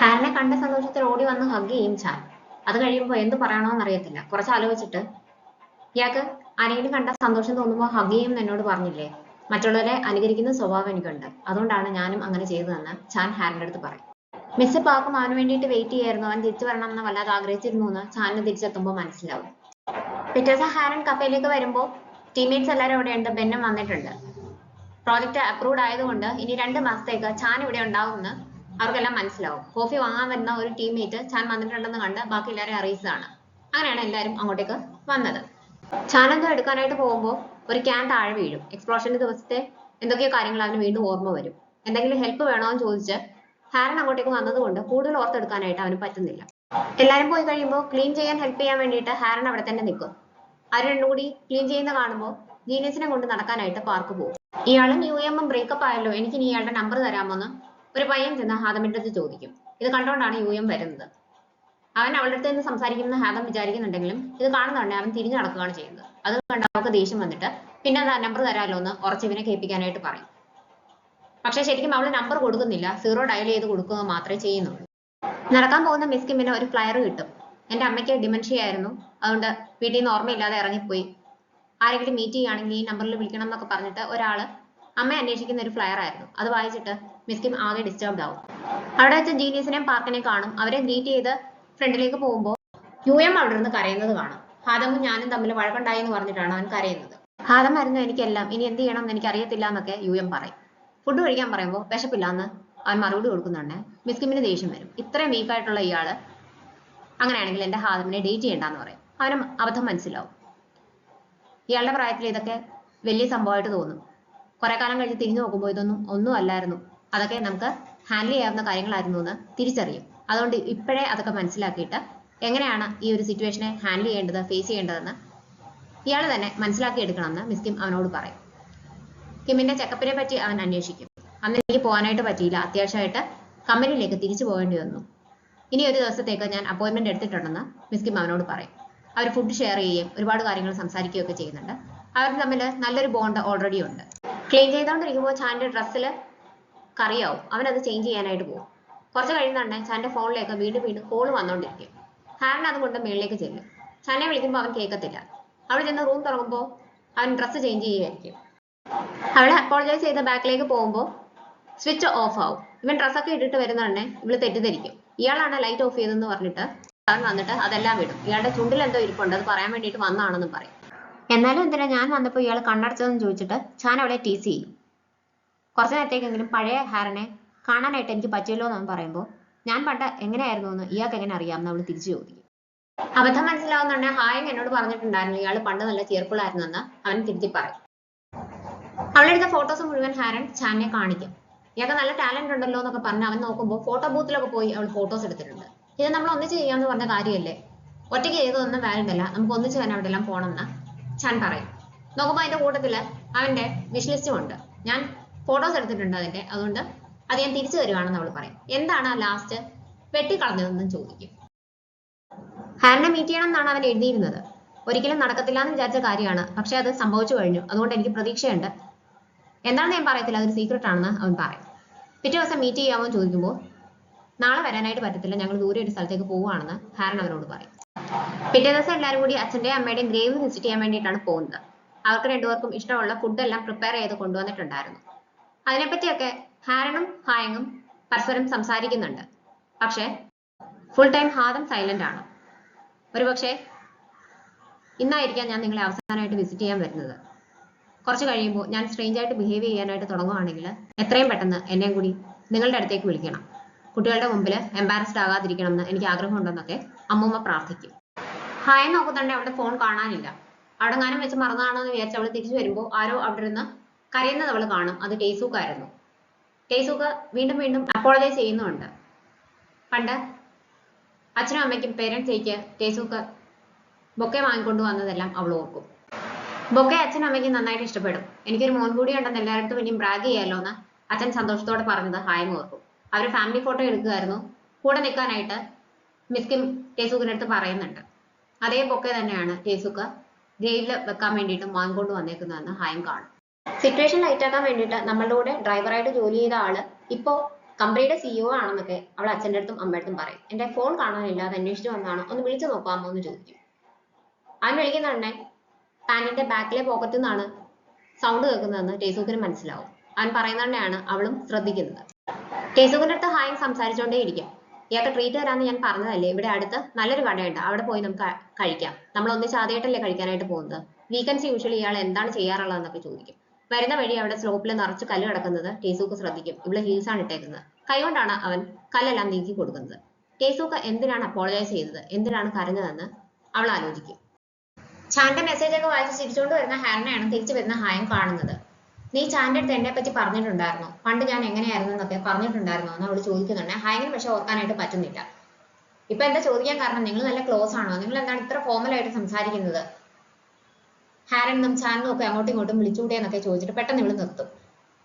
ഹാരനെ കണ്ട സന്തോഷത്തിൽ ഓടി വന്ന് ഹഗ് ചെയ്യും ചാൻ. അത് കഴിയുമ്പോൾ എന്ത് പറയണമെന്ന് അറിയത്തില്ല. കുറച്ച് ആലോചിച്ചിട്ട്, ഇയാൾക്ക് ആരെങ്കിലും കണ്ട സന്തോഷം തോന്നുമ്പോൾ ഹഗ് ചെയ്യും എന്ന് എന്നോട് പറഞ്ഞില്ലേ? മറ്റുള്ളവരെ അനുകരിക്കുന്ന സ്വഭാവം എനിക്കുണ്ട്, അതുകൊണ്ടാണ് ഞാനും അങ്ങനെ ചെയ്തതെന്ന് ചാൻ ഹാരന്റെ അടുത്ത് പറയും. മിസ് പാക്കും അവന് വേണ്ടിയിട്ട് വെയിറ്റ് ചെയ്യായിരുന്നു. അവൻ തിരിച്ചു വരണം എന്ന് വല്ലാതെ ആഗ്രഹിച്ചിരുന്നു എന്ന് ചാനിന് തിരിച്ചെത്തുമ്പോൾ മനസ്സിലാവും. പിറ്റേ ദിവസം ഹാരൻ കഫേയിലേക്ക് വരുമ്പോൾ ടീംമേറ്റ്സ് എല്ലാവരും അവിടെ ഉണ്ട്. ബെന്നും വന്നിട്ടുണ്ട്. പ്രോജക്റ്റ് അപ്രൂവ്ഡ് ആയതുകൊണ്ട് ഇനി 2 മാസത്തേക്ക് ചാൻ ഇവിടെ ഉണ്ടാവുമെന്ന് അവർക്കെല്ലാം മനസ്സിലാവും. കോഫി വാങ്ങാൻ വരുന്ന ഒരു ടീംമേറ്റ് ചാൻ വന്നിട്ടുണ്ടെന്ന് കണ്ട് ബാക്കി എല്ലാവരെയും അറിയിച്ചതാണ്. അങ്ങനെയാണ് എല്ലാവരും അങ്ങോട്ടേക്ക് വന്നത്. ചാൻ എന്തോ എടുക്കാനായിട്ട് പോകുമ്പോൾ ഒരു ക്യാൻ താഴെ വീഴും. എക്സ്പ്ലോഷന്റെ ദിവസത്തെ എന്തൊക്കെയോ കാര്യങ്ങൾ അവന് വീണ്ടും ഓർമ്മ വരും. എന്തെങ്കിലും ഹെൽപ്പ് വേണോന്ന് ചോദിച്ച് ഹാരൻ അങ്ങോട്ടേക്ക് വന്നതുകൊണ്ട് കൂടുതൽ ഓർത്തെടുക്കാനായിട്ട് അവന് പറ്റുന്നില്ല. എല്ലാവരും പോയി കഴിയുമ്പോൾ ക്ലീൻ ചെയ്യാൻ ഹെൽപ്പ് ചെയ്യാൻ വേണ്ടിയിട്ട് ഹാരൻ അവിടെ തന്നെ നിൽക്കും. അവർ രണ്ടും കൂടി ക്ലീൻ ചെയ്യുന്ന കാണുമ്പോൾ ജീനിയസിനെ കൊണ്ട് നടക്കാനായിട്ട് പാർക്ക് പോകും. ഇയാളും യുഎമ്മും ബ്രേക്കപ്പ് ആയല്ലോ, എനിക്ക് ഇനി ഇയാളുടെ നമ്പർ തരാമോന്ന് ഒരു പയ്യൻ ചെന്ന് ഹാദമിന്റെ അടുത്ത് ചോദിക്കും. ഇത് കണ്ടുകൊണ്ടാണ് യുഎം വരുന്നത്. അവൻ അവളുടെ അടുത്ത് നിന്ന് സംസാരിക്കുന്ന ഹാദം വിചാരിക്കുന്നുണ്ടെങ്കിലും ഇത് കാണുന്നതന്നെ അവൻ തിരിഞ്ഞു നടക്കുകയാണ് ചെയ്യുന്നത്. അത് കണ്ട് അവൾക്ക് ദേഷ്യം വന്നിട്ട് പിന്നെ നമ്പർ തരാമല്ലോ എന്ന് ഉറച്ചിവനെ കേൾപ്പിക്കാനായിട്ട് പറയും. പക്ഷെ ശരിക്കും അവള് നമ്പർ കൊടുക്കുന്നില്ല, 0 ഡയൽ ചെയ്ത് കൊടുക്കുക മാത്രമേ ചെയ്യുന്നുള്ളൂ. നടക്കാൻ പോകുന്ന മിസ് കിമ്മിന് ഒരു ഫ്ലയർ കിട്ടും. എന്റെ അമ്മയ്ക്ക് ഡിമെൻഷ്യ ആയിരുന്നു, അതുകൊണ്ട് വീട്ടിൽ നിന്ന് ഓർമ്മയില്ലാതെ ഇറങ്ങിപ്പോയി. ആരെങ്കിലും മീറ്റ് ചെയ്യുകയാണെങ്കിൽ ഈ നമ്പറിൽ വിളിക്കണം എന്നൊക്കെ പറഞ്ഞിട്ട് ഒരാള് അമ്മയെ അന്വേഷിക്കുന്ന ഒരു ഫ്ലയർ ആയിരുന്നു. അത് വായിച്ചിട്ട് മിസ് കിം ആകെ ഡിസ്റ്റർബ്ഡ് ആവും. അവിടെ വെച്ച് ജീനിയസിനെയും പാർക്കിനെയും കാണും. അവരെ ഗ്രീറ്റ് ചെയ്ത് ഫ്രണ്ടിലേക്ക് പോകുമ്പോൾ യുഎം അവിടെ നിന്ന് കരയുന്നത് കാണും. ഹാദമും ഞാനും തമ്മിൽ വഴക്കുണ്ടായി എന്ന് പറഞ്ഞിട്ടാണ് അവൻ കരയുന്നത്. ഹാദം ആയിരുന്നു എനിക്കെല്ലാം, ഇനി എന്ത് ചെയ്യണം എന്ന് എനിക്ക് അറിയത്തില്ല എന്നൊക്കെ യുഎം പറയും. ഫുഡ് കഴിക്കാൻ പറയുമ്പോൾ വിശപ്പില്ലാന്ന് അവൻ മറുപടി കൊടുക്കുന്നുണ്ട്. മിസ് കിമ്മിന് ദേഷ്യം വരും. ഇത്രയും വീക്കായിട്ടുള്ള ഇയാള് അങ്ങനെയാണെങ്കിൽ എന്റെ ഹാദമിനെ ഡേറ്റ് ചെയ്യണ്ടെന്ന് പറയും. അവനും അബദ്ധം മനസ്സിലാവും. ഇയാളുടെ പ്രായത്തിൽ ഇതൊക്കെ വലിയ സംഭവമായിട്ട് തോന്നും. കുറെ കാലം കഴിഞ്ഞ് തിരിഞ്ഞു നോക്കുമ്പോൾ ഇതൊന്നും ഒന്നും അല്ലായിരുന്നു, അതൊക്കെ നമുക്ക് ഹാൻഡിൽ ചെയ്യാവുന്ന കാര്യങ്ങളായിരുന്നു എന്ന് തിരിച്ചറിയും. അതുകൊണ്ട് ഇപ്പോഴേ അതൊക്കെ മനസ്സിലാക്കിയിട്ട് എങ്ങനെയാണ് ഈ ഒരു സിറ്റുവേഷനെ ഹാൻഡിൽ ചെയ്യേണ്ടത്, ഫേസ് ചെയ്യേണ്ടതെന്ന് ഇയാൾ തന്നെ മനസ്സിലാക്കി എടുക്കണമെന്ന് മിസ് കിം അവനോട് പറയും. കിമ്മിന്റെ ചെക്കപ്പിനെ പറ്റി അവൻ അന്വേഷിക്കും. അന്ന് എനിക്ക് പോകാനായിട്ട് പറ്റിയില്ല, അത്യാവശ്യമായിട്ട് കമ്പനിയിലേക്ക് തിരിച്ചു പോകേണ്ടി വന്നു. ഇനി ഒരു ദിവസത്തേക്ക് ഞാൻ അപ്പോയിന്റ്മെന്റ് എടുത്തിട്ടുണ്ടെന്ന് മിസ് കിം അവനോട് പറയും. അവർ ഫുഡ് ഷെയർ ചെയ്യുകയും ഒരുപാട് കാര്യങ്ങൾ സംസാരിക്കുകയൊക്കെ ചെയ്യുന്നുണ്ട്. അവർ തമ്മിൽ നല്ലൊരു ബോണ്ട് ഓൾറെഡി ഉണ്ട്. ക്ലീൻ ചെയ്തുകൊണ്ടിരിക്കുമ്പോൾ ചാന്റെ ഡ്രസ്സിൽ കറിയാവും. അവനത് ചേഞ്ച് ചെയ്യാനായിട്ട് പോകും. കുറച്ച് കഴിയുന്നുണ്ടെ ചാന്റെ ഫോണിലേക്ക് വീണ്ടും വീണ്ടും കോൾ വന്നുകൊണ്ടിരിക്കും. ഹാരൻ അതുകൊണ്ട് മേളിലേക്ക് ചെല്ലും. ചാനെ വിളിക്കുമ്പോൾ അവൻ കേൾക്കത്തില്ല. അവൾ ചെന്ന് റൂം തുറക്കുമ്പോൾ അവൻ ഡ്രസ്സ് ചേഞ്ച് ചെയ്യുകയായിരിക്കും. അവളെ അപ്പോളജൈസ് ചെയ്ത് ബാക്കിലേക്ക് പോകുമ്പോൾ സ്വിച്ച് ഓഫ് ആവും. ഇവൻ ഡ്രസ്സൊക്കെ ഇട്ടിട്ട് വരുന്നുണ്ടെ ഇവള് തെറ്റിദ്ധരിക്കും. ഇയാളാണ് ലൈറ്റ് ഓഫ് ചെയ്തെന്ന് പറഞ്ഞിട്ട് അവൻ വന്നിട്ട് അതെല്ലാം വിടും. ഇയാളുടെ ചുണ്ടിൽ എന്തോ ഇരിപ്പുണ്ട്, അത് പറയാൻ വേണ്ടിയിട്ട് വന്നാണെന്ന് പറയും. എന്നാലും എന്തിനാ ഞാൻ വന്നപ്പോൾ ഇയാൾ കണ്ണടച്ചതെന്ന് ചോദിച്ചിട്ട് ചാൻ അവളെ ടീസ് ചെയ്യും. കുറച്ചു നേരത്തേക്കെങ്കിലും പഴയ ഹാരനെ കാണാനായിട്ട് എനിക്ക് പറ്റിയല്ലോ എന്ന് അവൻ പറയുമ്പോൾ ഞാൻ പണ്ട് എങ്ങനെയായിരുന്നു എന്ന് ഇയാൾക്ക് എങ്ങനെ അറിയാമെന്ന് അവൾ തിരിച്ചു ചോദിക്കും. അബദ്ധം മനസ്സിലാവുന്നുണ്ടെ ഹായ് എന്നോട് പറഞ്ഞിട്ടുണ്ടായിരുന്നു ഇയാൾ പണ്ട് നല്ല ചിയർഫുൾ ആയിരുന്നു എന്ന് അവൻ തിരുത്തി പറയും. അവളെടുത്ത ഫോട്ടോസ് മുഴുവൻ ഹാരൻ ചാനെ കാണിക്കും. ഇയാൾക്ക് നല്ല ടാലന്റ് ഉണ്ടല്ലോ എന്നൊക്കെ പറഞ്ഞ് അവൻ നോക്കുമ്പോൾ ഫോട്ടോ ബൂത്തിലൊക്കെ പോയി അവൾ ഫോട്ടോസ് എടുത്തിട്ടുണ്ട്. ഇത് നമ്മൾ ഒന്നിച്ച് ചെയ്യാന്ന് പറഞ്ഞ കാര്യമല്ലേ, ഒറ്റയ്ക്ക് ചെയ്തതൊന്നും വാലിഡ് അല്ല, നമുക്ക് ഒന്നിച്ച് തന്നെ അവിടെ എല്ലാം പോകണമെന്ന് ചാൻ പറയും. നോക്കുമ്പോൾ അതിന്റെ കൂട്ടത്തില് അവന്റെ വിഷ് ലിസ്റ്റും ഉണ്ട്. ഞാൻ ഫോട്ടോസ് എടുത്തിട്ടുണ്ട് അതിന്റെ, അതുകൊണ്ട് അത് ഞാൻ തിരിച്ചു തരുവാണെന്ന് അവൾ പറയും. എന്താണ് ലാസ്റ്റ് വെട്ടിക്കളഞ്ഞതെന്നും ചോദിക്കും. ഹാരനെ മീറ്റ് ചെയ്യണം എന്നാണ് അവൻ എഴുതിയിരുന്നത്. ഒരിക്കലും നടക്കത്തില്ല എന്ന് വിചാരിച്ച കാര്യമാണ്, പക്ഷെ അത് സംഭവിച്ചു കഴിഞ്ഞു. അതുകൊണ്ട് എനിക്ക് പ്രതീക്ഷയുണ്ട്. എന്താണെന്ന് ഞാൻ പറയത്തില്ല, അതൊരു സീക്രട്ട് ആണെന്ന് അവൻ പറയും. പിറ്റേ ദിവസം മീറ്റ് ചെയ്യാമോ എന്ന് ചോദിക്കുമ്പോൾ നാളെ വരാനായിട്ട് പറ്റത്തില്ല, ഞങ്ങൾ ദൂരെ ഒരു സ്ഥലത്തേക്ക് പോവുകയാണെന്ന് ഹാരൻ അവനോട് പറയും. പിറ്റേ ദിവസം എല്ലാവരും കൂടി അച്ഛന്റെയും അമ്മയുടെയും ഗ്രേവ് വിസിറ്റ് ചെയ്യാൻ വേണ്ടിയിട്ടാണ് പോകുന്നത്. അവർക്ക് രണ്ടുപേർക്കും ഇഷ്ടമുള്ള ഫുഡെല്ലാം പ്രിപ്പയർ ചെയ്ത് കൊണ്ടുവന്നിട്ടുണ്ടായിരുന്നു. അതിനെപ്പറ്റിയൊക്കെ ഹാരനും ഹായങ്ങും പരസ്പരം സംസാരിക്കുന്നുണ്ട്. പക്ഷെ ഫുൾ ടൈം ഹാദം സൈലന്റ് ആണ്. ഒരുപക്ഷെ ഇന്നായിരിക്കാം ഞാൻ നിങ്ങളെ അവസാനമായിട്ട് വിസിറ്റ് ചെയ്യാൻ വരുന്നത്. കുറച്ച് കഴിയുമ്പോൾ ഞാൻ സ്ട്രേഞ്ച് ആയിട്ട് ബിഹേവ് ചെയ്യാനായിട്ട് തുടങ്ങുവാണെങ്കിൽ എത്രയും പെട്ടെന്ന് എന്നെയും കൂടി നിങ്ങളുടെ അടുത്തേക്ക് വിളിക്കണം. കുട്ടികളുടെ മുമ്പിൽ എംബാരസ്ഡ് ആകാതിരിക്കണം എന്ന് എനിക്ക് ആഗ്രഹമുണ്ടെന്നൊക്കെ അമ്മൂമ്മ പ്രാർത്ഥിക്കും. ഹായ നോക്കുന്നുണ്ടെ അവിടെ ഫോൺ കാണാനില്ല. അവിടെ ഗാനം വെച്ച് മറന്നാണോ എന്ന് വിചാരിച്ച് അവൾ തിരിച്ചു വരുമ്പോൾ ആരോ അവിടെ നിന്ന് കരയുന്നത് അവൾ കാണും. അത് ടേസൂക്കായിരുന്നു. ടേസൂക്ക് വീണ്ടും വീണ്ടും അപ്പോളജൈസ് ചെയ്യുന്നുണ്ട്. പണ്ട് അച്ഛനും അമ്മയ്ക്കും പേരൻസ് ഡേക്ക് ടേസൂക്ക് ബൊക്കെ വാങ്ങിക്കൊണ്ട് വന്നതെല്ലാം അവൾ ഓർക്കും. ബൊക്കെ അച്ഛനും അമ്മയ്ക്കും നന്നായിട്ട് ഇഷ്ടപ്പെടും. എനിക്കൊരു മോൻ കൂടി ഉണ്ടെന്ന് എല്ലായിടത്തും ഇനിയും ബ്രാഗ് ചെയ്യാമല്ലോ എന്ന് അച്ഛൻ സന്തോഷത്തോടെ പറഞ്ഞത് ഹായം ഓർക്കും. അവർ ഫാമിലി ഫോട്ടോ എടുക്കുമായിരുന്നു. കൂടെ നിൽക്കാനായിട്ട് മിസ് കിം ടേസൂക്കിന്റെ അടുത്ത് പറയുന്നുണ്ട്. അതേ ബൊക്കെ തന്നെയാണ് ടേസൂക്ക് ഗ്രേവില് വെക്കാൻ വേണ്ടിയിട്ട് വാങ്ങിക്കൊണ്ട് വന്നേക്കുന്നതെന്ന് ഹായം കാണും. സിറ്റുവേഷൻ ലൈറ്റ് ആക്കാൻ വേണ്ടിയിട്ട് നമ്മളുടെ കൂടെ ഡ്രൈവറായിട്ട് ജോലി ചെയ്ത ആള് ഇപ്പോ കമ്പനിയുടെ സിഇഒ ആണെന്നൊക്കെ അവൾ അച്ഛൻ്റെ അടുത്തും അമ്മയുടെ അടുത്തും പറയും. എൻ്റെ ഫോൺ കാണാനില്ല, അത് അന്വേഷിച്ചു വന്നതാണ്, ഒന്ന് വിളിച്ചു നോക്കാമോ എന്ന് ചോദിക്കും. അവൻ വിളിക്കുന്ന ഉടനെ പാന്റിന്റെ ബാക്കിലെ പോക്കറ്റിൽ നിന്നാണ് സൗണ്ട് കേൾക്കുന്നതെന്ന് ടേസൂക്കിന് മനസ്സിലാവും. അവൻ പറയുന്ന തന്നെയാണ് അവളും ശ്രദ്ധിക്കുന്നത്. ടേസൂക്കിന്റെ അടുത്ത് ഹായ് സംസാരിച്ചുകൊണ്ടേ ഇരിക്കും. ഇയാൾക്ക് ട്രീറ്റ് തരാമെന്ന് ഞാൻ പറഞ്ഞതല്ലേ, ഇവിടെ അടുത്ത് നല്ലൊരു കടയുണ്ട്, അവിടെ പോയി നമുക്ക് കഴിക്കാം, നമ്മൾ ഒന്നിച്ച് ആദ്യമായിട്ടല്ലേ കഴിക്കാനായിട്ട് പോകുന്നത്, വീക്കെൻഡ്സ് യൂഷ്വലി ഇയാൾ എന്താണ് ചെയ്യാറുള്ളതെന്നൊക്കെ ചോദിക്കും. വരുന്ന വഴി അവിടെ സ്ലോപ്പിൽ നിറച്ച് കല്ല് കിടക്കുന്നത് ടേസൂക്ക് ശ്രദ്ധിക്കും. ഇവിടെ ഹീൽസ് ആണ് ഇട്ടേക്കുന്നത്. കൈകൊണ്ടാണ് അവൻ കല്ലെല്ലാം നീക്കി കൊടുക്കുന്നത്. ടേസൂക്ക് എന്തിനാണ് അപ്പോളജൈസ് ചെയ്തത്, എന്തിനാണ് കരഞ്ഞതെന്ന് അവൾ ആലോചിക്കും. ചാന്റെ മെസ്സേജ് ഒക്കെ വായിച്ച് ചിരിച്ചുകൊണ്ട് വരുന്ന ഹാരനെയാണ് തിരിച്ചു വരുന്ന ഹായം കാണുന്നത്. നീ ചാന്റെ അടുത്ത് എന്നെ പറ്റി പറഞ്ഞിട്ടുണ്ടായിരുന്നു, പണ്ട് ഞാൻ എങ്ങനെയായിരുന്നു എന്നൊക്കെ പറഞ്ഞിട്ടുണ്ടായിരുന്നു എന്ന് അവൾ ചോദിക്കുന്നുണ്ട്. ഹായങ്ങിന് പക്ഷെ ഓർക്കാനായിട്ട് പറ്റുന്നില്ല. ഇപ്പൊ എന്താ ചോദിക്കാൻ കാരണം, നിങ്ങൾ നല്ല ക്ലോസ് ആണോ, നിങ്ങൾ എന്താണ് ഇത്ര ഫോർമൽ ആയിട്ട് സംസാരിക്കുന്നത്, ഹാരനും ചാനും ഒക്കെ അങ്ങോട്ടും ഇങ്ങോട്ടും വിളിച്ചുകൂടിയെന്നൊക്കെ ചോദിച്ചിട്ട് പെട്ടെന്ന് ഇവള് നിർത്തും.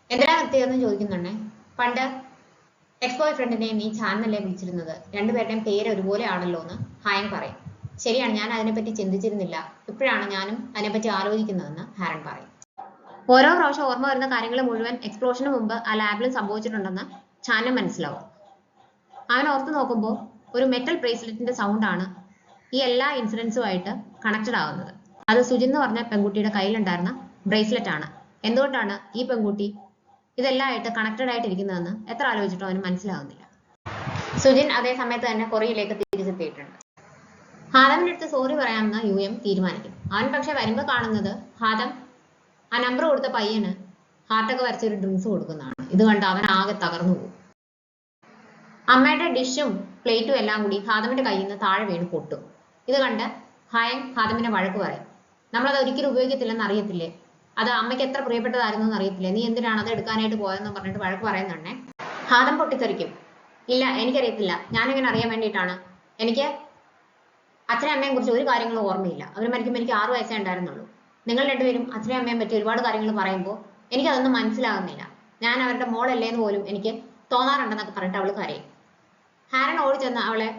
എന്തിനാ നിർത്തിയതെന്ന് ചോദിക്കുന്നുണ്ടേ. പണ്ട് എക്സ് ബോയ് ഫ്രണ്ടിനെ നീ ചാനല്ലേ വിളിച്ചിരുന്നത്, രണ്ടുപേരുടെയും പേര് ഒരുപോലെ ആണല്ലോ എന്ന് ഹായൻ പറയും. ശരിയാണ്, ഞാൻ അതിനെപ്പറ്റി ചിന്തിച്ചിരുന്നില്ല, ഇപ്പോഴാണ് ഞാനും അതിനെപ്പറ്റി ആലോചിക്കുന്നതെന്ന് ഹാരൻ പറയും. ഓരോ പ്രാവശ്യം ഓർമ്മ വരുന്ന കാര്യങ്ങൾ മുഴുവൻ എക്സ്പ്ലോഷന് മുമ്പ് ആ ലാബിൽ സംഭവിച്ചിട്ടുണ്ടെന്ന് ചാനും മനസ്സിലാവും. അവൻ ഓർത്ത് നോക്കുമ്പോൾ ഒരു മെറ്റൽ ബ്രേസ്ലെറ്റിന്റെ സൗണ്ട് ആണ് ഈ എല്ലാ ഇൻസിഡൻസുമായിട്ട് കണക്റ്റഡ് ആവുന്നത്. അത് സുജിൻ എന്ന് പറഞ്ഞ പെൺകുട്ടിയുടെ കയ്യിലുണ്ടായിരുന്ന ബ്രേസ്ലെറ്റ് ആണ്. എന്തുകൊണ്ടാണ് ഈ പെൺകുട്ടി ഇതെല്ലാം ആയിട്ട് കണക്റ്റഡ് ആയിട്ടിരിക്കുന്നതെന്ന് എത്ര ആലോചിച്ചിട്ടും അവന് മനസ്സിലാവുന്നില്ല. സുജിൻ അതേ സമയത്ത് തന്നെ കൊറിയയിലേക്ക് തിരിച്ചെത്തിയിട്ടുണ്ട്. ഹാദമിന്റെ അടുത്ത് സോറി പറയാമെന്ന് യുഎം തീരുമാനിക്കും. അവൻ പക്ഷെ വരുമ്പോൾ കാണുന്നത് ഹാദം ആ നമ്പർ കൊടുത്ത പയ്യന് ഹാർട്ടൊക്കെ വരച്ചൊരു ഡ്രിങ്ക്സ് കൊടുക്കുന്നതാണ്. ഇത് കണ്ട് അവൻ ആകെ തകർന്നു പോകും. അമ്മയുടെ ഡിഷും പ്ലേറ്റും എല്ലാം കൂടി ഹാദമിന്റെ കയ്യിൽ നിന്ന് താഴെ വീണ് പൊട്ടും. ഇത് കണ്ട് ഹായൻ ഹാദമിനെ വഴക്ക് പറയും. നമ്മളത് ഒരിക്കലും ഉപയോഗിക്കത്തില്ലെന്ന് അറിയത്തില്ലേ, അത് അമ്മയ്ക്ക് എത്ര പ്രിയപ്പെട്ടതായിരുന്നു എന്ന് അറിയത്തില്ലേ, നീ എന്തിനാണ് അത് എടുക്കാനായിട്ട് പോയതെന്ന് പറഞ്ഞിട്ട് വഴക്ക് പറയുന്നുണ്ടേ. ഹാദം പൊട്ടിത്തെറിക്കും. ഇല്ല, എനിക്കറിയത്തില്ല, ഞാനിങ്ങനെ അറിയാൻ വേണ്ടിയിട്ടാണ്, എനിക്ക് അച്ഛനും അമ്മയെ കുറിച്ച് ഒരു കാര്യങ്ങളും ഓർമ്മയില്ല, അവർ മരിക്കുമ്പോൾ എനിക്ക് 6 വയസ്സേ ഉണ്ടായിരുന്നുള്ളൂ, നിങ്ങൾ രണ്ടുപേരും അച്ഛനും അമ്മയും പറ്റി ഒരുപാട് കാര്യങ്ങൾ പറയുമ്പോൾ എനിക്കതൊന്നും മനസ്സിലാകുന്നില്ല, ഞാൻ അവരുടെ മോളല്ലേ എന്ന് പോലും എനിക്ക് തോന്നാറുണ്ടെന്നൊക്കെ പറഞ്ഞിട്ട് അവൾ കരയും. ഹാരൻ ഓടി ചെന്ന് അവളെ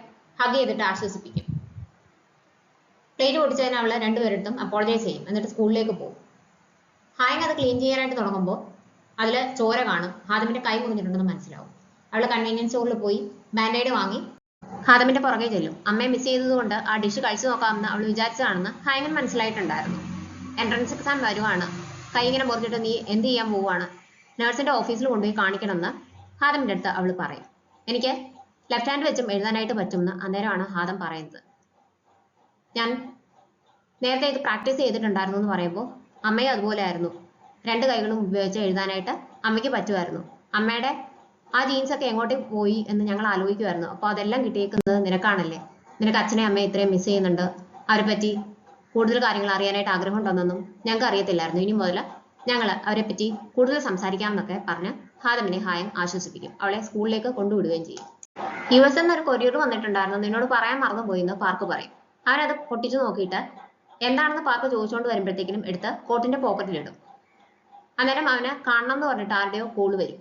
ഹഗ് ചെയ്തിട്ട് ആശ്വസിപ്പിക്കും. പ്ലേറ്റ് പൊട്ടിച്ചതിന് അവള് രണ്ടുപേരിടത്തും അപ്പോളജൈസ് ചെയ്യും. എന്നിട്ട് സ്കൂളിലേക്ക് പോകും. ഹായങ് അത് ക്ലീൻ ചെയ്യാനായിട്ട് തുടങ്ങുമ്പോൾ അതിൽ ചോര കാണും. ഹാദമിന്റെ കൈ മുറിഞ്ഞിട്ടുണ്ടെന്ന് മനസ്സിലാവും. അവള് കൺവീനിയൻസ് സ്റ്റോറിൽ പോയി ബാൻഡേഡ് വാങ്ങി ഹാദമിന്റെ പുറകെ ചെല്ലും. അമ്മയെ മിസ് ചെയ്തതുകൊണ്ട് ആ ഡിഷ് കഴിച്ചു നോക്കാമെന്ന് അവൾ വിചാരിച്ചതാണെന്ന് ഹായങ്ങിന് മനസ്സിലായിട്ടുണ്ടായിരുന്നു. എൻട്രൻസ് എക്സാം വരുവാണ്, കൈ ഇങ്ങനെ മുറിഞ്ഞിട്ട് നീ എന്ത് ചെയ്യാൻ പോവുകയാണ്, നഴ്സിന്റെ ഓഫീസിൽ കൊണ്ടുപോയി കാണിക്കണമെന്ന് ഹാദമിന്റെ അടുത്ത് അവൾ പറയും. എനിക്ക് ലെഫ്റ്റ് ഹാൻഡ് വെച്ചും എഴുതാനായിട്ട് പറ്റുമെന്ന് അന്നേരമാണ് ഹാദം പറയുന്നത്. ഞാൻ നേരത്തെ ഇത് പ്രാക്ടീസ് ചെയ്തിട്ടുണ്ടായിരുന്നു എന്ന് പറയുമ്പോൾ അമ്മയും അതുപോലെ ആയിരുന്നു, 2 കൈകളും ഉപയോഗിച്ച് എഴുതാനായിട്ട് അമ്മയ്ക്ക് പറ്റുമായിരുന്നു, അമ്മയുടെ ആ ജീൻസ് ഒക്കെ എങ്ങോട്ടേക്ക് പോയി എന്ന് ഞങ്ങൾ ആലോചിക്കുമായിരുന്നു, അപ്പോൾ അതെല്ലാം കിട്ടിയേക്കുന്നത് നിനക്കാണല്ലേ, നിനക്ക് അച്ഛനെ അമ്മയെ ഇത്രയും മിസ് ചെയ്യുന്നുണ്ട്, അവരെ പറ്റി കൂടുതൽ കാര്യങ്ങൾ അറിയാനായിട്ട് ആഗ്രഹം ഉണ്ടെന്നൊന്നും ഞങ്ങൾക്ക് അറിയത്തില്ലായിരുന്നു, ഇനി മുതൽ ഞങ്ങൾ അവരെ പറ്റി കൂടുതൽ സംസാരിക്കാമെന്നൊക്കെ പറഞ്ഞ് ഹാദമിനെ ഹായം ആശ്വസിപ്പിക്കും. അവളെ സ്കൂളിലേക്ക് കൊണ്ടുവിടുകയും ചെയ്യും. US എന്നൊരു കൊറിയർ വന്നിട്ടുണ്ടായിരുന്നു, നിന്നോട് പറയാൻ മറന്നുപോയി എന്ന് പാർക്ക് പറയും. അവനത് പൊട്ടിച്ചു നോക്കിയിട്ട് എന്താണെന്ന് പാർക്ക് ചോദിച്ചുകൊണ്ട് വരുമ്പോഴത്തേക്കിനും എടുത്ത് കോട്ടിന്റെ പോക്കറ്റിലിടും. അന്നേരം അവന് കാണണം എന്ന് പറഞ്ഞിട്ട് ആരുടെയോ കോള് വരും.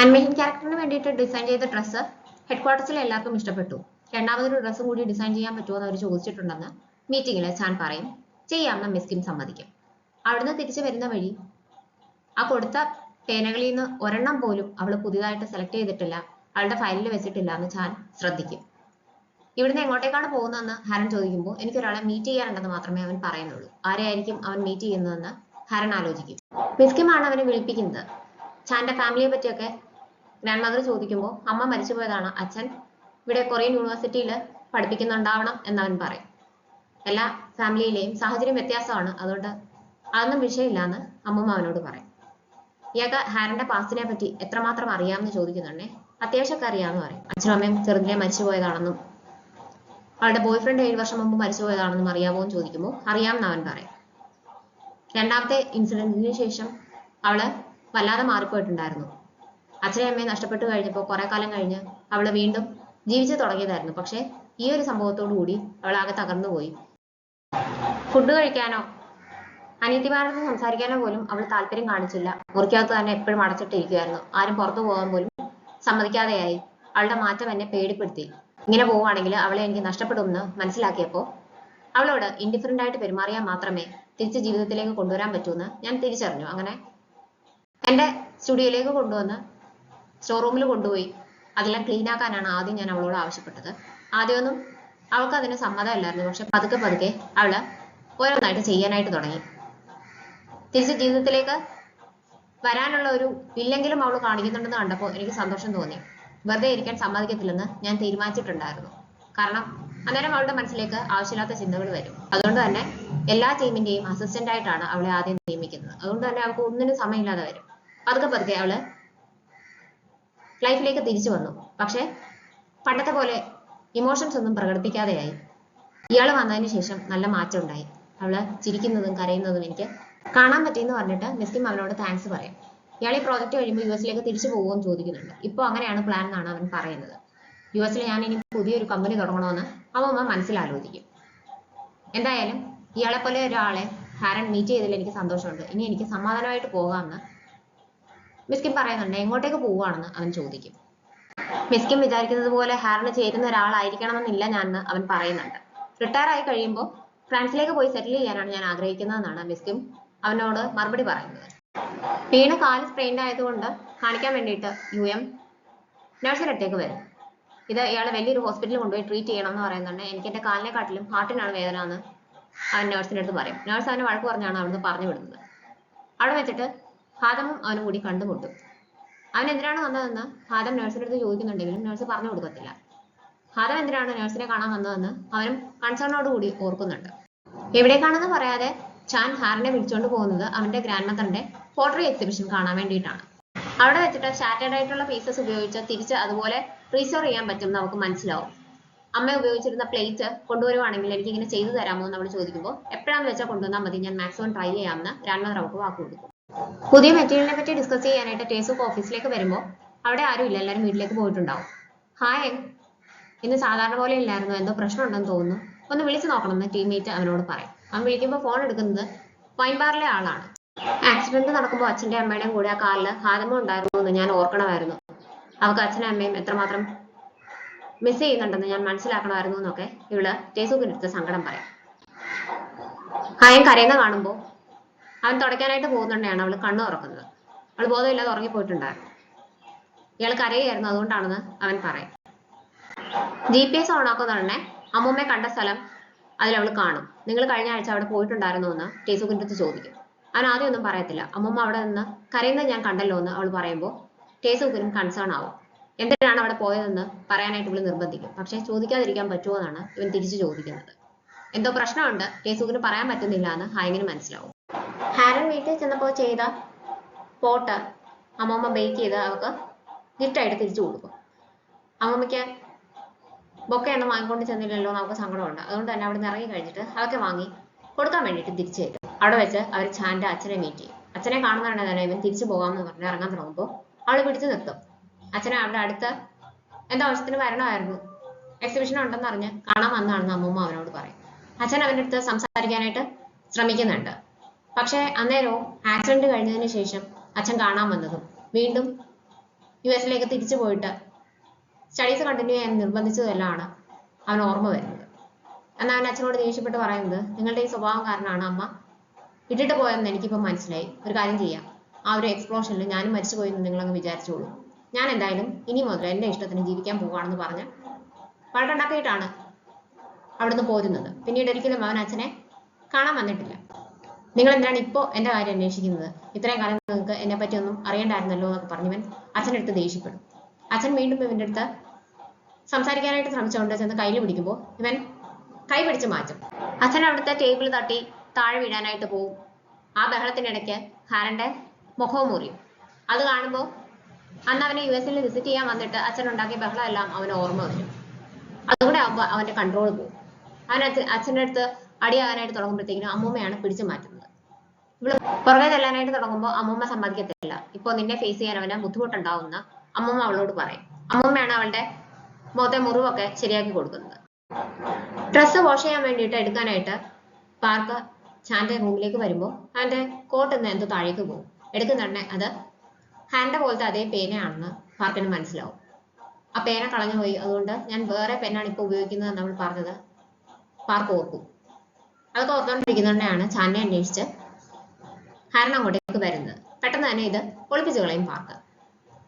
അനിമേഷൻ ക്യാരക്ടറിന് വേണ്ടിയിട്ട് ഡിസൈൻ ചെയ്ത ഡ്രസ്സ് ഹെഡ്ക്വാർട്ടേഴ്സിലെ എല്ലാവർക്കും ഇഷ്ടപ്പെട്ടു, രണ്ടാമതൊരു ഡ്രസ്സ് കൂടി ഡിസൈൻ ചെയ്യാൻ പറ്റുമോ എന്ന് അവർ ചോദിച്ചിട്ടുണ്ടെന്ന് മീറ്റിംഗിൽ ചാൻ പറയും. ചെയ്യാമെന്ന് മിസ് കിം സമ്മതിക്കും. അവിടുന്ന് തിരിച്ചു വരുന്ന വഴി ആ കൊടുത്ത പേനകളിൽ നിന്ന് ഒരെണ്ണം പോലും അവൾ പുതിയതായിട്ട് സെലക്ട് ചെയ്തിട്ടില്ല, അവളുടെ ഫയലിൽ വെച്ചിട്ടില്ല എന്ന് ചാൻ ശ്രദ്ധിക്കും. ഇവിടുന്ന് എങ്ങോട്ടേക്കാണ് പോകുന്നതെന്ന് ഹാരൻ ചോദിക്കുമ്പോൾ എനിക്കൊരാളെ മീറ്റ് ചെയ്യാനുണ്ടെന്ന് മാത്രമേ അവൻ പറയുന്നുള്ളൂ. ആരെയായിരിക്കും അവൻ മീറ്റ് ചെയ്യുന്നതെന്ന് ഹാരൻ ആലോചിക്കും. മിസ് കിം ആണ് അവനെ വിളിപ്പിക്കുന്നത്. ചാന്റെ ഫാമിലിയെ പറ്റിയൊക്കെ ഗ്രാൻഡ് മദർ ചോദിക്കുമ്പോൾ അമ്മ മരിച്ചുപോയതാണ്, അച്ഛൻ ഇവിടെ കൊറിയൻ യൂണിവേഴ്സിറ്റിയിൽ പഠിപ്പിക്കുന്നുണ്ടാവണം എന്നവൻ പറയും. എല്ലാ ഫാമിലിയിലെയും സാഹചര്യം വ്യത്യാസമാണ്, അതുകൊണ്ട് അതൊന്നും വിഷയമില്ല എന്ന് അമ്മമ്മ അവനോട് പറയും. ഇയാൾക്ക് ഹാരന്റെ പാസ്റ്റിനെ പറ്റി എത്രമാത്രം അറിയാമെന്ന് ചോദിക്കുന്നുണ്ടേ. അത്യാവശ്യമൊക്കെ അറിയാമെന്ന് പറയും. അച്ഛനും അമ്മയും ചെറുതിലെ മരിച്ചുപോയതാണെന്നും അവളുടെ ബോയ് ഫ്രണ്ട് 7 വർഷം മുമ്പ് മരിച്ചുപോയതാണെന്നും അറിയാമോ എന്ന് ചോദിക്കുമ്പോൾ അറിയാമെന്ന് അവൻ പറയും. രണ്ടാമത്തെ ഇൻസിഡന്റിന് ശേഷം അവള് വല്ലാതെ മാറിപ്പോയിട്ടുണ്ടായിരുന്നു. അച്ഛനെയും അമ്മയെ നഷ്ടപ്പെട്ടു കഴിഞ്ഞപ്പോൾ കുറെ കാലം കഴിഞ്ഞ് അവള് വീണ്ടും ജീവിച്ചു തുടങ്ങിയതായിരുന്നു. പക്ഷെ ഈ ഒരു സംഭവത്തോടു കൂടി അവൾ ആകെ തകർന്നുപോയി. ഫുഡ് കഴിക്കാനോ അനിയത്തിമാരോട് സംസാരിക്കാനോ പോലും അവൾ താല്പര്യം കാണിച്ചില്ല. മുറിക്കകത്ത് തന്നെ എപ്പോഴും അടച്ചിട്ടിരിക്കുമായിരുന്നു. ആരും പുറത്തു പോകാൻ പോലും സമ്മതിക്കാതെയായി. അവളുടെ മാറ്റം എന്നെ പേടിപ്പെടുത്തി. ഇങ്ങനെ പോവുകയാണെങ്കിൽ അവളെ എനിക്ക് നഷ്ടപ്പെടുമെന്ന് മനസ്സിലാക്കിയപ്പോൾ അവളോട് ഇൻഡിഫറൻ്റ് ആയിട്ട് പെരുമാറിയാൽ മാത്രമേ തിരിച്ച് ജീവിതത്തിലേക്ക് കൊണ്ടുവരാൻ പറ്റൂന്ന് ഞാൻ തിരിച്ചറിഞ്ഞു. അങ്ങനെ എൻ്റെ സ്റ്റുഡിയോയിലേക്ക് കൊണ്ടുവന്ന് സ്റ്റോർ റൂമിൽ കൊണ്ടുപോയി അതെല്ലാം ക്ലീൻ ആക്കാനാണ് ആദ്യം ഞാൻ അവളോട് ആവശ്യപ്പെട്ടത്. ആദ്യമൊന്നും അവൾക്ക് അതിന് സമ്മതമല്ലായിരുന്നു. പക്ഷെ പതുക്കെ പതുക്കെ അവള് ഓരോന്നായിട്ട് ചെയ്യാനായിട്ട് തുടങ്ങി. തിരിച്ച് ജീവിതത്തിലേക്ക് വരാനുള്ള ഒരു ഇല്ലെങ്കിലും അവൾ കാണിക്കുന്നുണ്ടെന്ന് കണ്ടപ്പോൾ എനിക്ക് സന്തോഷം തോന്നി. വെറുതെ ഇരിക്കാൻ സമ്മതിക്കത്തില്ലെന്ന് ഞാൻ തീരുമാനിച്ചിട്ടുണ്ടായിരുന്നു. കാരണം അന്നേരം അവളുടെ മനസ്സിലേക്ക് ആവശ്യമില്ലാത്ത ചിന്തകൾ വരും. അതുകൊണ്ട് തന്നെ എല്ലാ ടീമിന്റെയും അസിസ്റ്റന്റ് ആയിട്ടാണ് അവളെ ആദ്യം നിയമിക്കുന്നത്. അതുകൊണ്ട് തന്നെ അവൾക്ക് ഒന്നിനും സമയമില്ലാതെ വരും. പതുക്കെ പതുക്കെ അവള് ലൈഫിലേക്ക് തിരിച്ചു വന്നു. പക്ഷെ പണ്ടത്തെ പോലെ ഇമോഷൻസ് ഒന്നും പ്രകടിപ്പിക്കാതെയായി. ഇയാൾ വന്നതിന് ശേഷം നല്ല മാറ്റം ഉണ്ടായി. അവള് ചിരിക്കുന്നതും കരയുന്നതും എനിക്ക് കാണാൻ പറ്റിയെന്ന് പറഞ്ഞിട്ട് മിസ് കിം അവനോട് താങ്ക്സ് പറയും. ഇയാൾ ഈ പ്രോജക്റ്റ് കഴിയുമ്പോൾ യുഎസിലേക്ക് തിരിച്ചു പോകുമെന്ന് ചോദിക്കുന്നുണ്ട്. ഇപ്പോൾ അങ്ങനെയാണ് പ്ലാൻ എന്നാണ് അവൻ പറയുന്നത്. യുഎസിൽ ഞാൻ ഇനി പുതിയൊരു കമ്പനി തുടങ്ങണമെന്ന് അമ്മ മനസ്സിലാലോചിക്കും. എന്തായാലും ഇയാളെ പോലെ ഒരാളെ ഹാരൻ മീറ്റ് ചെയ്തതിൽ എനിക്ക് സന്തോഷമുണ്ട്. ഇനി എനിക്ക് സമാധാനമായിട്ട് പോകാമെന്ന് മിസ് കിം പറയുന്നുണ്ട്. എങ്ങോട്ടേക്ക് പോവുകയാണെന്ന് അവൻ ചോദിക്കും. മിസ് കിം വിചാരിക്കുന്നത് പോലെ ഹാരന് ചേരുന്ന ഒരാളായിരിക്കണമെന്നില്ല ഞാൻ അവൻ പറയുന്നുണ്ട്. റിട്ടയർ ആയി കഴിയുമ്പോൾ ഫ്രാൻസിലേക്ക് പോയി സെറ്റിൽ ചെയ്യാനാണ് ഞാൻ ആഗ്രഹിക്കുന്നതെന്നാണ് മിസ് കിം അവനോട് മറുപടി പറയുന്നത്. വീണ് കാല് സ്പ്രെയിൻഡ് ആയതുകൊണ്ട് കാണിക്കാൻ വേണ്ടിയിട്ട് യുഎം നഴ്സിന്റെ അടുത്തേക്ക് വരും. ഇത് ഇയാളെ വലിയൊരു ഹോസ്പിറ്റലിൽ കൊണ്ടുപോയി ട്രീറ്റ് ചെയ്യണം എന്ന് പറയുന്നുണ്ട്. എനിക്ക് എന്റെ കാലിനെക്കാട്ടിലും ഹാർട്ടിനാണ് വേദന എന്ന് അവൻ നഴ്സിന്റെ അടുത്ത് പറയും. നഴ്സ് അവനെ വഴക്ക് പറഞ്ഞാണ് അവിടുന്ന് പറഞ്ഞു വിടുന്നത്. അവിടെ വെച്ചിട്ട് ഹാദമും അവനും കൂടി കണ്ടുമുട്ടും. അവൻ എന്തിനാണ് വന്നതെന്ന് ഹാദം നഴ്സിന്റെ അടുത്ത് ചോദിക്കുന്നുണ്ടെങ്കിലും നഴ്സ് പറഞ്ഞു കൊടുക്കത്തില്ല. ഹാദം എന്തിനാണ് നഴ്സിനെ കാണാൻ വന്നതെന്ന് അവനും കൺസേണോട് കൂടി ഓർക്കുന്നുണ്ട്. എവിടേക്കാണെന്ന് പറയാതെ ചാൻ ഹാരനെ വിളിച്ചുകൊണ്ട് പോകുന്നത് അവന്റെ ഗ്രാൻഡ് മദറിന്റെ പോട്ടറി എക്സിബിഷൻ കാണാൻ വേണ്ടിയിട്ടാണ്. അവിടെ വെച്ചിട്ട് ഷാറ്റേഡ് ആയിട്ടുള്ള പീസസ് ഉപയോഗിച്ച് തിരിച്ച് അതുപോലെ റീസ്റ്റോർ ചെയ്യാൻ പറ്റും എന്ന് നമുക്ക് മനസ്സിലാവും. അമ്മ ഉപയോഗിച്ചിരുന്ന പ്ലേറ്റ് കൊണ്ടുവരുവാണെങ്കിൽ എനിക്ക് ഇങ്ങനെ ചെയ്തു തരാമോ എന്ന് അവൾ ചോദിക്കുമ്പോൾ എപ്പോഴാന്ന് വെച്ചാൽ കൊണ്ടുവന്നാൽ മതി, ഞാൻ മാക്സിമം ട്രൈ ചെയ്യാമെന്ന് ഗ്രാൻഡ് മദർ അവൾക്ക് വാക്ക് കൊടുക്കും. പുതിയ മെറ്റീരിയലിനെ പറ്റി ഡിസ്കസ് ചെയ്യാനായിട്ട് ടേസുക്ക് ഓഫീസിലേക്ക് വരുമ്പോൾ അവിടെ ആരും ഇല്ല, എല്ലാവരും വീട്ടിലേക്ക് പോയിട്ടുണ്ടാവും. ഹായ്, ഇന്ന് സാധാരണ പോലെ ഇല്ലായിരുന്നു, എന്തോ പ്രശ്നം ഉണ്ടെന്ന് തോന്നുന്നു, ഒന്ന് വിളിച്ചു നോക്കണമെന്ന് ടീംമേറ്റ് അവനോട് പറയും. അവൻ വിളിക്കുമ്പോൾ ഫോൺ എടുക്കുന്നത് വൈൻ ബാറിലെ ആളാണ്. ആക്സിഡന്റ് നടക്കുമ്പോൾ അച്ഛൻ്റെ അമ്മയുടെയും കൂടെ ആ കാലിൽ ഹാദമ ഉണ്ടായിരുന്നു എന്ന് ഞാൻ ഓർക്കണമായിരുന്നു. അവൾക്ക് അച്ഛനും അമ്മയും എത്രമാത്രം മിസ് ചെയ്യുന്നുണ്ടെന്ന് ഞാൻ മനസ്സിലാക്കണമായിരുന്നു എന്നൊക്കെ ഇവള് ടേസുക്കിന്റെ അടുത്ത് സങ്കടം പറയും. ഹായൻ കരയുന്ന കാണുമ്പോൾ അവൻ തുടയ്ക്കാനായിട്ട് പോകുന്നുണ്ടെയാണ് അവൾ കണ്ണു തുറക്കുന്നത്. അവൾ ബോധമില്ലാതെ ഉറങ്ങിപ്പോയിട്ടുണ്ടായിരുന്നു. ഇയാൾ കരയായിരുന്നു, അതുകൊണ്ടാണെന്ന് അവൻ പറയും. GPS ഓൺ ആക്കുന്ന ഉടനെ അമ്മൂമ്മയെ കണ്ട സ്ഥലം അതിലവൾ കാണും. നിങ്ങൾ കഴിഞ്ഞ ആഴ്ച അവിടെ പോയിട്ടുണ്ടായിരുന്നു എന്ന് ടേസുക്കിന്റെ അടുത്ത് ചോദിക്കും. അവൻ ആദ്യം ഒന്നും പറയത്തില്ല. അമ്മൂമ്മ അവിടെ നിന്ന് കരയുന്നത് ഞാൻ കണ്ടല്ലോ എന്ന് അവൾ പറയുമ്പോൾ ടേസുക്കിനും കൺസേൺ ആവും. എന്തിനാണ് അവിടെ പോയതെന്ന് പറയാനായിട്ട് ഇവൾ നിർബന്ധിക്കും. പക്ഷെ ചോദിക്കാതിരിക്കാൻ പറ്റുമോ എന്നാണ് ഇവൻ തിരിച്ചു ചോദിക്കുന്നത്. എന്തോ പ്രശ്നമുണ്ട്, ടേസുക്കിന് പറയാൻ പറ്റുന്നില്ല എന്ന് ഹായങ്ങിന് മനസ്സിലാവും. ഹാരൻ വീട്ടിൽ ചെന്നപ്പോൾ ചെയ്ത പോട്ട് അമ്മൂമ്മ ബേക്ക് ചെയ്ത് അവൾക്ക് ഗിഫ്റ്റായിട്ട് തിരിച്ചു കൊടുക്കും. അമ്മൂമ്മയ്ക്ക് ബൊക്കെയൊന്നും വാങ്ങിക്കൊണ്ട് ചെന്നില്ലല്ലോ എന്ന് അവൾക്ക് സങ്കടമുണ്ട്. അതുകൊണ്ട് തന്നെ അവിടെ നിന്ന് ഇറങ്ങി കഴിഞ്ഞിട്ട് അതൊക്കെ വാങ്ങി കൊടുക്കാൻ വേണ്ടിയിട്ട് തിരിച്ചു തരും. അവിടെ വെച്ച് അവർ ചാൻ്റെ അച്ഛനെ മീറ്റ് ചെയ്യും. അച്ഛനെ കാണുന്നതാണ് തന്നെ ഇവൻ തിരിച്ചു പോകാമെന്ന് പറഞ്ഞ് ഇറങ്ങാൻ തുടങ്ങുമ്പോൾ അവൾ പിടിച്ചു നിർത്തും. അച്ഛനെ അവിടെ അടുത്ത് എന്താ ആവശ്യത്തിന് വരണമായിരുന്നു, എക്സിബിഷൻ ഉണ്ടെന്ന് അറിഞ്ഞ് കാണാൻ വന്നതാണെന്ന് അമ്മൂമ്മ അവനോട് പറയും. അച്ഛൻ അവൻ്റെ അടുത്ത് സംസാരിക്കാനായിട്ട് ശ്രമിക്കുന്നുണ്ട്. പക്ഷെ അന്നേരവും ആക്സിഡന്റ് കഴിഞ്ഞതിന് ശേഷം അച്ഛൻ കാണാൻ വന്നതും വീണ്ടും യുഎസിലേക്ക് തിരിച്ചു പോയിട്ട് സ്റ്റഡീസ് കണ്ടിന്യൂ ചെയ്യാൻ നിർബന്ധിച്ചതെല്ലാമാണ് അവൻ ഓർമ്മ വരുന്നത്. എന്നാൽ അവൻ അച്ഛനോട് ദേഷ്യപ്പെട്ട് പറയുന്നത് നിങ്ങളുടെ ഈ സ്വഭാവം കാരണമാണ് അമ്മ ഇട്ടിട്ട് പോയതെന്ന് എനിക്കിപ്പോൾ മനസ്സിലായി. ഒരു കാര്യം ചെയ്യാം, ആ ഒരു എക്സ്പ്ലോഷനിൽ ഞാനും മരിച്ചുപോയെന്ന് നിങ്ങളങ്ങ് വിചാരിച്ചോളൂ. ഞാൻ എന്തായാലും ഇനി മുതൽ എൻ്റെ ഇഷ്ടത്തിന് ജീവിക്കാൻ പോവുകയാണെന്ന് പറഞ്ഞ് വഴക്കുണ്ടാക്കിയിട്ടാണ് അവിടുന്ന് പോരുന്നത്. പിന്നീട് ഒരിക്കലും അവൻ അച്ഛനെ കാണാൻ വന്നിട്ടില്ല. നിങ്ങൾ എന്തിനാണ് ഇപ്പോൾ എൻ്റെ കാര്യം അന്വേഷിക്കുന്നത്, ഇത്രയും കാലം നിങ്ങൾക്ക് എന്നെ പറ്റി ഒന്നും അറിയണ്ടായിരുന്നല്ലോ എന്നൊക്കെ പറഞ്ഞവൻ അച്ഛൻ്റെ അടുത്ത് ദേഷ്യപ്പെടും. അച്ഛൻ വീണ്ടും ഇവൻ്റെ അടുത്ത് സംസാരിക്കാനായിട്ട് ശ്രമിച്ചുകൊണ്ട് ചെന്ന് കയ്യിൽ പിടിക്കുമ്പോൾ ഇവൻ കൈ പിടിച്ച് മാറ്റും. അച്ഛൻ അവിടുത്തെ ടേബിൾ തട്ടി താഴെ വീഴാനായിട്ട് പോവും. ആ ബഹളത്തിനിടയ്ക്ക് ഹാരന്റെ മുഖവും മുറിയും. അത് കാണുമ്പോൾ അന്ന് അവനെ യുഎസിൽ വിസിറ്റ് ചെയ്യാൻ വന്നിട്ട് അച്ഛൻ ഉണ്ടാക്കിയ ബഹളം എല്ലാം അവന് ഓർമ്മ വരും. അതുകൂടെ ആകുമ്പോൾ അവന്റെ കൺട്രോൾ പോകും. അവൻ അച്ഛൻ്റെ അടുത്ത് അടിയാകാനായിട്ട് തുടങ്ങുമ്പോഴത്തേക്കിനും അമ്മൂമ്മയാണ് പിടിച്ചു മാറ്റുന്നത്. ഇവള് പുറകെ ചെല്ലാനായിട്ട് തുടങ്ങുമ്പോൾ അമ്മൂമ്മ സമ്മതിക്കത്തില്ല. ഇപ്പോൾ നിന്നെ ഫേസ് ചെയ്യാൻ അവന് ബുദ്ധിമുട്ടുണ്ടാവുമെന്ന് അമ്മൂമ്മ അവളോട് പറയും. അമ്മൂമ്മയാണ് അവളുടെ മുഖത്തെ മുറിവൊക്കെ ശരിയാക്കി കൊടുക്കുന്നത്. ഡ്രസ്സ് വാഷ് ചെയ്യാൻ വേണ്ടിയിട്ട് എടുക്കാനായിട്ട് പാർക്ക് ചാന്റെ റൂമിലേക്ക് വരുമ്പോൾ അവന്റെ കോട്ട് നിന്ന് എന്തോ താഴേക്ക് പോകും. എടുക്കുന്നുണ്ടെ അത് ഹാൻഡ് പോലത്തെ അതേ പേനയാണെന്ന് പാർക്കിന് മനസ്സിലാവും. ആ പേന കളഞ്ഞുപോയി, അതുകൊണ്ട് ഞാൻ വേറെ പെന്നാണ് ഇപ്പോൾ ഉപയോഗിക്കുന്നത് എന്ന് അവൾ പറഞ്ഞത് പാർക്ക് ഓർക്കും. അതൊക്കെ ഓർത്തുകൊണ്ടിരിക്കുന്നതുകൊണ്ടാണ് ചാനെ അന്വേഷിച്ച് ഹാരൻ അങ്ങോട്ടേക്ക് വരുന്നത്. പെട്ടെന്ന് തന്നെ ഇത് ഒളിപ്പിച്ചു കളയും പാർക്ക്.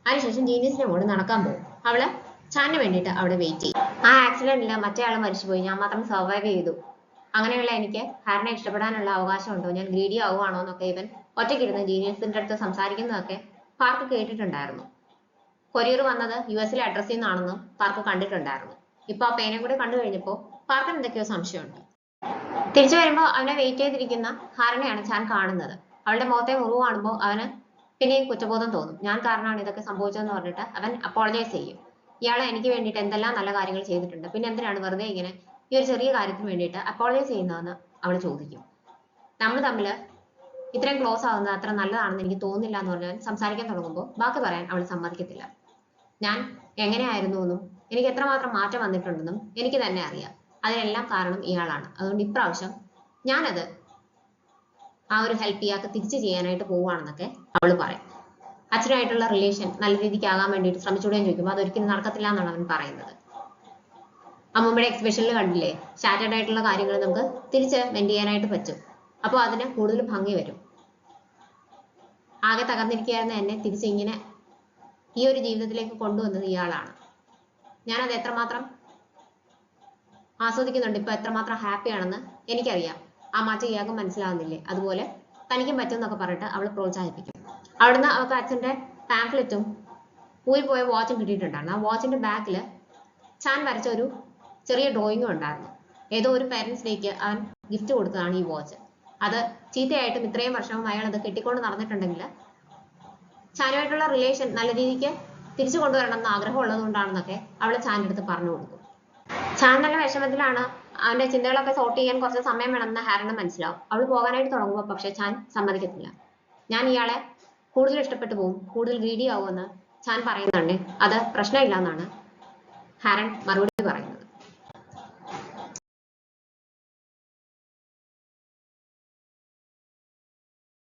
അതിനുശേഷം ജീനിയസിന്റെ കൂടെ നടക്കാൻ പോകും. അവള് ചാനിന് വേണ്ടിയിട്ട് അവിടെ വെയിറ്റ് ചെയ്യും. ആ ആക്സിഡന്റിൽ മറ്റേ ആൾ മരിച്ചുപോയി, ഞാൻ മാത്രം സർവൈവ് ചെയ്തു. അങ്ങനെയുള്ള എനിക്ക് ഹാരനെ ഇഷ്ടപ്പെടാനുള്ള അവകാശമുണ്ടോ, ഞാൻ ഗ്രീഡി ആവുകയാണോ എന്നൊക്കെ ഇവൻ ഒറ്റയ്ക്കിരുന്ന് ജീനിയസിന്റെ അടുത്ത് സംസാരിക്കുന്നതൊക്കെ പാർക്ക് കേട്ടിട്ടുണ്ടായിരുന്നു. കൊറിയർ വന്നത് US അഡ്രസ്സിൽ നിന്നാണെന്നും പാർക്ക് കണ്ടിട്ടുണ്ടായിരുന്നു. ഇപ്പൊ ആ പേനെ കൂടെ കണ്ടു കഴിഞ്ഞപ്പോൾ പാർക്കിന് എന്തൊക്കെയോ സംശയമുണ്ട്. തിരിച്ചു വരുമ്പോൾ അവനെ വെയിറ്റ് ചെയ്തിരിക്കുന്ന ഹാരനെയാണ് ചാൻ കാണുന്നത്. അവളുടെ മുഖത്തെ മുറിവ് കാണുമ്പോൾ അവന് പിന്നെയും കുറ്റബോധം തോന്നും. ഞാൻ കാരണമാണ് ഇതൊക്കെ സംഭവിച്ചതെന്ന് പറഞ്ഞിട്ട് അവൻ അപ്പോളജൈസ് ചെയ്യും. ഇയാളെ എനിക്ക് വേണ്ടിയിട്ട് എന്തെല്ലാം നല്ല കാര്യങ്ങൾ ചെയ്തിട്ടുണ്ട്, പിന്നെ എന്തിനാണ് വെറുതെ ഇങ്ങനെ ഈ ഒരു ചെറിയ കാര്യത്തിന് വേണ്ടിയിട്ട് അപ്പോളജൈസ് ചെയ്യുന്നതെന്ന് അവൾ ചോദിക്കും. നമ്മൾ തമ്മിൽ ഇത്രയും ക്ലോസ് ആവുന്നത് അത്ര നല്ലതാണെന്ന് എനിക്ക് തോന്നുന്നില്ല എന്ന് പറഞ്ഞാൽ സംസാരിക്കാൻ തുടങ്ങുമ്പോൾ ബാക്കി പറയാൻ അവൾ സമ്മതിക്കത്തില്ല. ഞാൻ എങ്ങനെയായിരുന്നു എന്നും എനിക്ക് എത്രമാത്രം മാറ്റം വന്നിട്ടുണ്ടെന്നും എനിക്ക് തന്നെ അറിയാം. അതിനെല്ലാം കാരണം ഇയാളാണ്. അതുകൊണ്ട് ഇപ്രാവശ്യം ഞാനത് ആ ഒരു ഹെൽപ്പ് ഇയാൾക്ക് തിരിച്ചു ചെയ്യാനായിട്ട് പോവുകയാണെന്നൊക്കെ അവൾ പറയും. അച്ഛനായിട്ടുള്ള റിലേഷൻ നല്ല രീതിക്ക് ആകാൻ വേണ്ടിയിട്ട് ശ്രമിച്ചുകൂടെയും ചോദിക്കുമ്പോൾ അതൊരിക്കലും നടക്കത്തില്ല എന്നാണ് അവൻ പറയുന്നത്. അമ്മൂമ്മയുടെ എക്സ്പ്രഷനിൽ കണ്ടില്ലേ, ഷാറ്റേഡ് ആയിട്ടുള്ള കാര്യങ്ങൾ നമുക്ക് തിരിച്ച് മെൻഡ് ചെയ്യാനായിട്ട് പറ്റും. അപ്പോൾ അതിന് കൂടുതൽ ഭംഗി വരും. ആകെ തകർന്നിരിക്കുകയായിരുന്ന എന്നെ തിരിച്ച് ഇങ്ങനെ ഈ ഒരു ജീവിതത്തിലേക്ക് കൊണ്ടുവന്നത് ഇയാളാണ്. ഞാനത് എത്രമാത്രം ആസ്വദിക്കുന്നുണ്ട്, ഇപ്പൊ എത്രമാത്രം ഹാപ്പിയാണെന്ന് എനിക്കറിയാം. ആ മാറ്റം ഇയാൾക്കും മനസ്സിലാവുന്നില്ലേ, അതുപോലെ തനിക്കും പറ്റും എന്നൊക്കെ പറഞ്ഞിട്ട് അവൾ പ്രോത്സാഹിപ്പിക്കും. അവിടുന്ന് അവൾക്ക് അച്ഛൻ്റെ പാംഫ്ലെറ്റും ഊരിപ്പോയ വാച്ചും കിട്ടിയിട്ടുണ്ടായിരുന്നു. ആ വാച്ചിന്റെ ബാക്കിൽ ചാൻ വരച്ച ഒരു ചെറിയ ഡ്രോയിങ്ങും ഉണ്ടായിരുന്നു. ഏതോ ഒരു പേരൻസ് ഡേക്ക് അവൻ ഗിഫ്റ്റ് കൊടുത്തതാണ് ഈ വാച്ച്. അത് ചീത്തയായിട്ടും ഇത്രയും വർഷവും അയാൾ അത് കെട്ടിക്കൊണ്ട് നടന്നിട്ടുണ്ടെങ്കിൽ ചാനുമായിട്ടുള്ള റിലേഷൻ നല്ല രീതിക്ക് തിരിച്ചു കൊണ്ടുവരണം എന്ന് ആഗ്രഹമുള്ളത് കൊണ്ടാണെന്നൊക്കെ അവൾ ചാൻ്റെ അടുത്ത് പറഞ്ഞു കൊടുക്കും. ചാൻ നല്ല വിഷമത്തിലാണ്. അവന്റെ ചിന്തകളൊക്കെ സോർട്ട് ചെയ്യാൻ കുറച്ച് സമയം വേണമെന്ന് ഹാരന് മനസ്സിലാവും. അവൾ പോകാനായിട്ട് തുടങ്ങുമ്പോൾ പക്ഷെ ചാൻ സമ്മതിക്കത്തില്ല. ഞാൻ ഇയാളെ കൂടുതൽ ഇഷ്ടപ്പെട്ടു പോകും, കൂടുതൽ ഗ്രീഡി ആവുമെന്ന് ചാൻ പറയുന്നുണ്ട്. അത് പ്രശ്നമില്ല എന്നാണ് ഹാരൻ മറുപടി പറയുന്നത്.